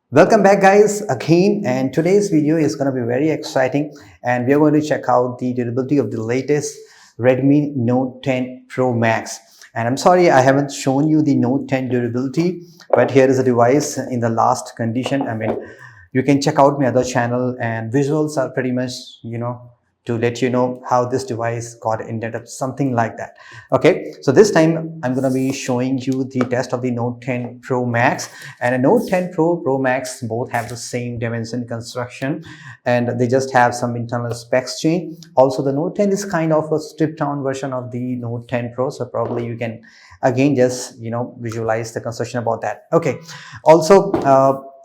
Welcome back guys again, and today's video is going to be very exciting, and we are going to check out the durability of the latest Redmi Note 10 Pro Max. And I'm sorry I haven't shown you the Note 10 durability, but here is a device in the last condition. You can check out my other channel, and visuals are pretty much to let you know how this device got ended up, something like that. Okay, so this time I'm going to be showing you the test of the Note 10 Pro Max. And a Note 10 Pro Max both have the same dimension construction, and they just have some internal specs change. Also, the Note 10 is kind of a stripped down version of the Note 10 Pro, so probably you can again just visualize the construction about that. Okay, also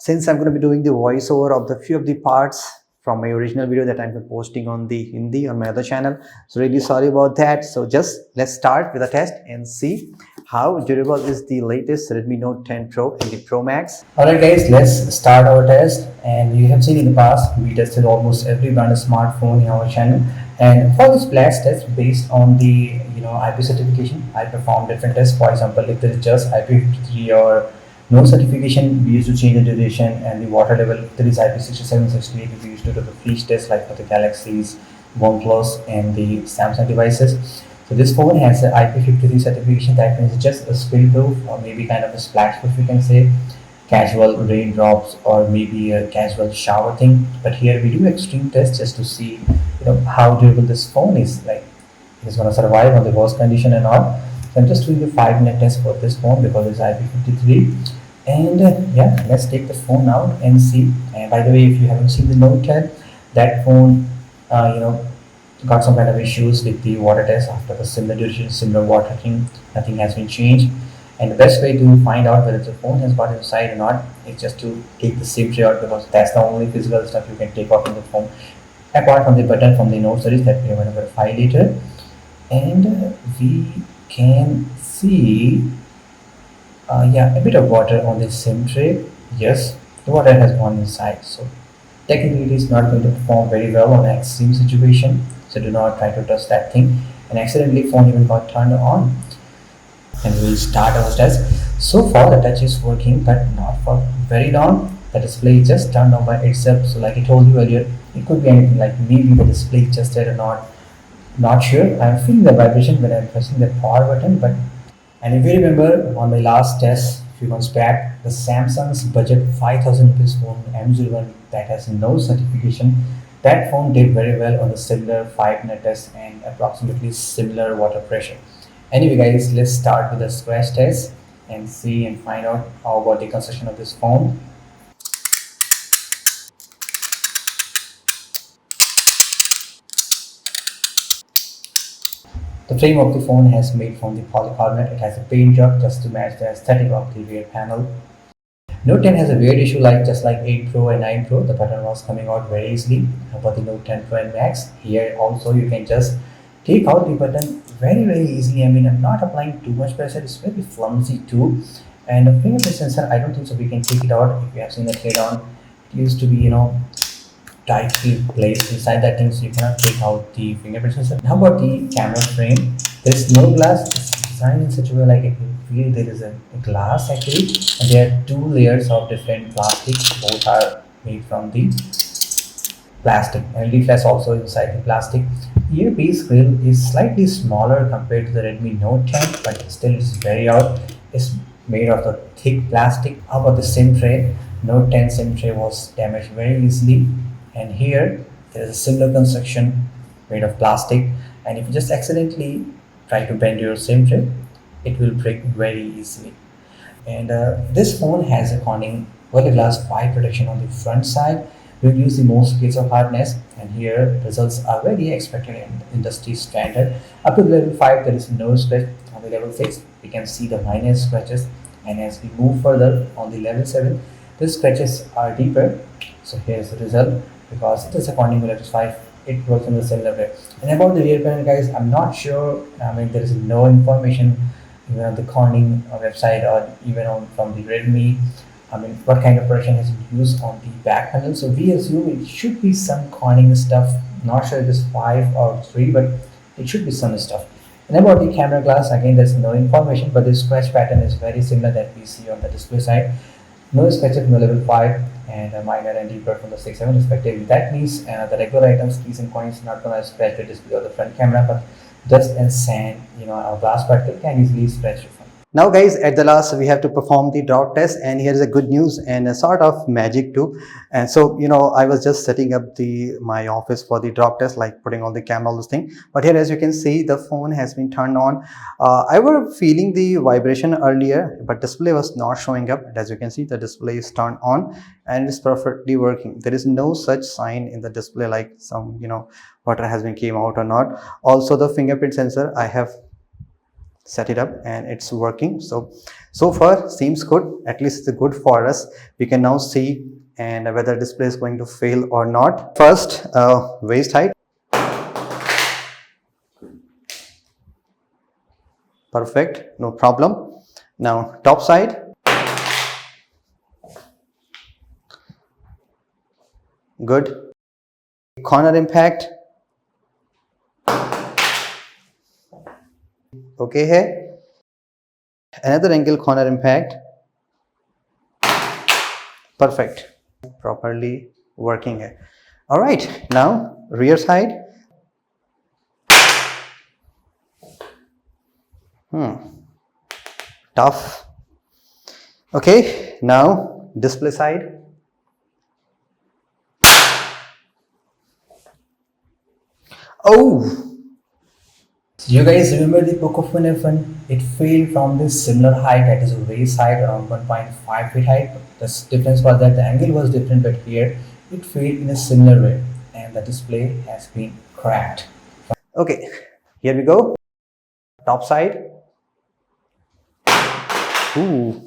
since I'm going to be doing the voiceover of the few of the parts from my original video that I'm posting on the Hindi on my other channel, so really sorry about that. So just let's start with a test and see how durable is the latest Redmi Note 10 Pro and the Pro Max. Alright guys, let's start our test. And you have seen in the past we tested almost every brand of smartphone in our channel, and for this blast test based on the IP certification, I performed different tests. For example, if there is just IP53 or no certification, we used to change the duration and the water level. If there is IP67, 68, we used to do the freeze test like for the Galaxies, OnePlus and the Samsung devices. So this phone has an IP53 certification. That means it's just a spill proof or maybe kind of a splash proof, you can say, casual raindrops or maybe a casual shower thing. But here we do extreme tests just to see how durable this phone is, like it is going to survive on the worst condition and all. So I'm just doing a 5-minute test for this phone because it's IP53. And yeah, let's take the phone out and see. And by the way, if you haven't seen the Note 10, that phone got some kind of issues with the water test after the similar duration, similar water thing. Nothing has been changed. And the best way to find out whether the phone has got inside or not is just to take the SIM tray out, because that's the only physical stuff you can take off in the phone, apart from the button from the Note series that we are going to verify later. And we can see a bit of water on the SIM tray. Yes, the water has gone inside. So technically it is not going to perform very well on an extreme situation. So do not try to touch that thing. And accidentally phone even got turned on. And we will start our test. So far the touch is working, but not for very long. The display just turned on by itself. So like I told you earlier, it could be anything, like maybe the display just did or not sure. I'm feeling the vibration when I'm pressing the power button. But and if you remember on my last test a few months back, the Samsung's budget 5,000 rupees phone M01 that has no certification, that phone did very well on the similar 5-minute test and approximately similar water pressure. Anyway guys, let's start with the scratch test and see and find out how about the construction of this phone. The frame of the phone has made from the polycarbonate. It has a paint job just to match the aesthetic of the rear panel. Note 10 has a weird issue, like just like 8 Pro and 9 Pro, the button was coming out very easily. But the Note 10 Pro and Max, here also you can just take out the button very easily. I'm not applying too much pressure. It's very flimsy too. And the fingerprint sensor, I don't think so we can take it out. If you have seen the tear down, it used to be tightly placed inside that thing, so you cannot take out the fingerprint sensor. How about the camera frame? There is no glass. It's designed in such a way like it will feel there is a glass actually, and there are 2 layers of different plastic. Both are made from the plastic, and leaf flash also inside the plastic. Earpiece grill is slightly smaller compared to the Redmi Note 10, but still it's very out. It's made of the thick plastic. How about the SIM tray? Note 10 SIM tray was damaged very easily. And here there is a similar construction made of plastic, and if you just accidentally try to bend your SIM tray, it will break very easily. And this phone has a Corning Gorilla Glass 5 protection on the front side. We'll use the most case of hardness, and here results are very expected in industry standard. Up to level 5 there is no scratch. On the level 6 we can see the minor scratches, and as we move further on the level 7, the scratches are deeper. So here's the result. Because it is a Corning Gorilla Glass 5, it works in the similar way. And about the rear panel guys, I'm not sure. There is no information even on the Corning website or even from the Redmi. What kind of protection has been used on the back panel. So we assume it should be some Corning stuff. Not sure if it's 5 or 3, but it should be some stuff. And about the camera glass, again there's no information, but the scratch pattern is very similar that we see on the display side. no scratches from the level 5 and a minor and deeper from the 6, 7 respectively. That means the regular items, keys and coins not gonna scratch the display or the front camera, but dust and sand, or glass particle can easily scratch your phone. Now guys, at the last we have to perform the drop test, and here is a good news and a sort of magic too. And so I was just setting up my office for the drop test, like putting on the camera, all this thing. But here, as you can see, the phone has been turned on. I was feeling the vibration earlier, but display was not showing up. And as you can see, the display is turned on and it's perfectly working. There is no such sign in the display like some water has been came out or not. Also, the fingerprint sensor, I have set it up and it's working. So far seems good. At least it's good for us. We can now see and whether display is going to fail or not. First, waist height, perfect, no problem. Now top side, good. Corner impact, okay. Here another angle, corner impact, perfect, properly working here. All right, now rear side, tough. Okay, now display side, oh. You guys remember the Pocophone F1? It failed from this similar height, that is a waist height around 1.5 feet height. The difference was that the angle was different, but here it failed in a similar way and the display has been cracked. Okay, here we go. Top side. Ooh.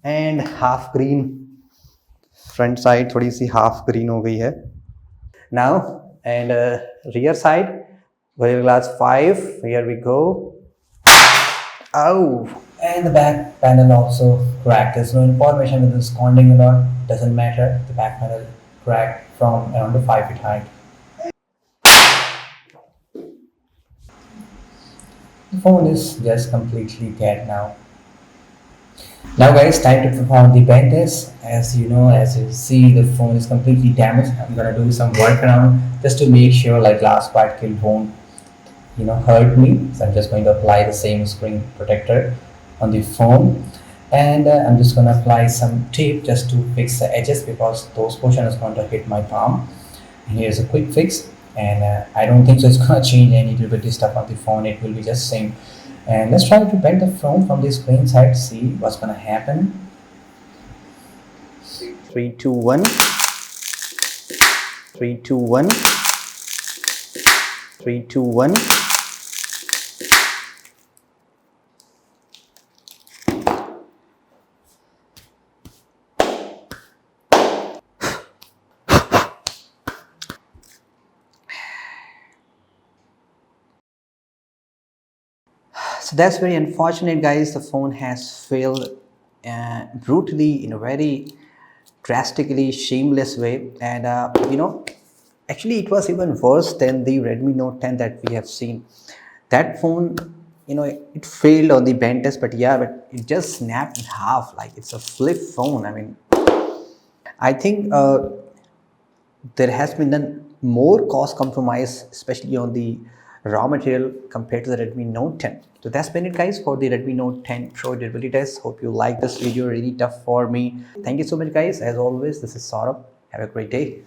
And half green. Front side थोड़ी सी half green हो गई है. Now and rear side. Gorilla Glass 5. Here we go. Oh. And the back panel also cracked. There's no information whether it's cornering or not. Doesn't matter. The back panel cracked from around the 5 feet height. The phone is just completely dead now. Now guys, time to perform the bend test. As you see, the phone is completely damaged. I'm gonna do some workaround just to make sure like glass particle won't hurt me. So I'm just going to apply the same screen protector on the phone, and I'm just going to apply some tape just to fix the edges because those portions is going to hit my palm. And here's a quick fix, and I don't think so it's going to change any little stuff on the phone. It will be just same. And let's try to bend the phone from the screen side, see what's going to happen. 3, 2, 1. 3, 2, 1. 3, 2, 1. So that's very unfortunate, guys. The phone has failed brutally in a very drastically shameless way, and actually it was even worse than the Redmi Note 10 that we have seen. That phone, it failed on the bend test, but it just snapped in half like it's a flip phone. I mean, I think there has been done more cost compromise, especially on the raw material compared to the Redmi Note 10. So that's been it, guys, for the Redmi Note 10 Pro durability test. Hope you like this video. Really tough for me. Thank you so much, guys. As always, this is Saurabh. Have a great day.